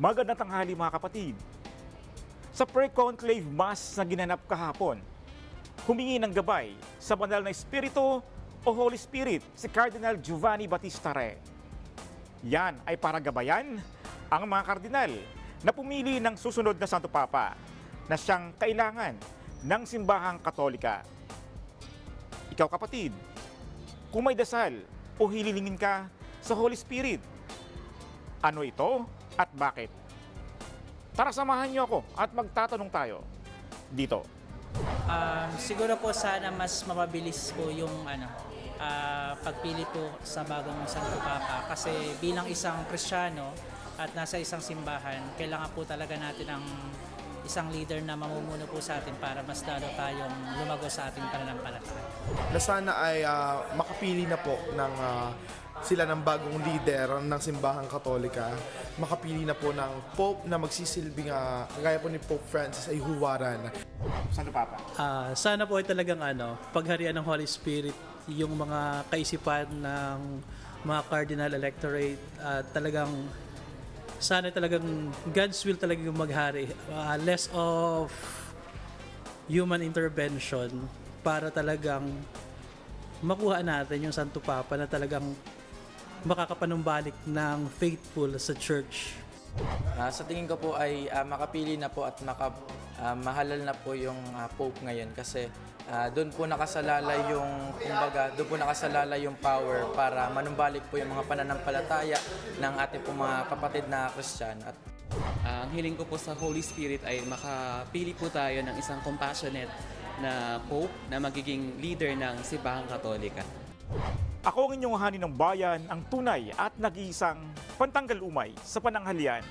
Magandang tanghali mga kapatid. Sa pre-conclave mass na ginanap kahapon, humingi ng gabay sa banal na Espiritu o Holy Spirit si Cardinal Giovanni Battista Re. Yan ay para gabayan ang mga kardinal na pumili ng susunod na Santo Papa na siyang kailangan ng simbahang Katolika. Ikaw kapatid, kung may dasal o hililingin ka sa Holy Spirit, ano ito at bakit? Tara samahan niyo ako at magtatanong tayo dito. Siguro po sana mas mapabilis po yung pagpili po sa bagong Santo Papa kasi bilang isang Kristiyano at nasa isang simbahan, kailangan po talaga natin ng isang leader na mamumuno po sa atin para mas lalo tayong lumago sa ating pananampalataya. Na sana ay makapili na po ng sila ng bagong leader ng simbahang Katolika, makapili na po ng Pope na magsisilbing kagaya po ni Pope Francis ay huwaran. Santo Papa. Sana po ay talagang pagharian ng Holy Spirit yung mga kaisipan ng mga cardinal electorate sana talagang God's will talagang maghari, less of human intervention para talagang makuha natin yung Santo Papa na talagang makakapanumbalik ng faithful sa church. Sa tingin ko po ay makapili na po at mahalal na po yung Pope ngayon kasi doon po nakasalalay yung power para manumbalik po yung mga pananampalataya ng ating po mga kapatid na Kristiyano. At ang hiling ko po sa Holy Spirit ay makapili po tayo ng isang compassionate na Pope na magiging leader ng Simbahang Katolika. Ako ang inyong hanin ng bayan, ang tunay at nag-iisang pantanggal umay sa pananghalian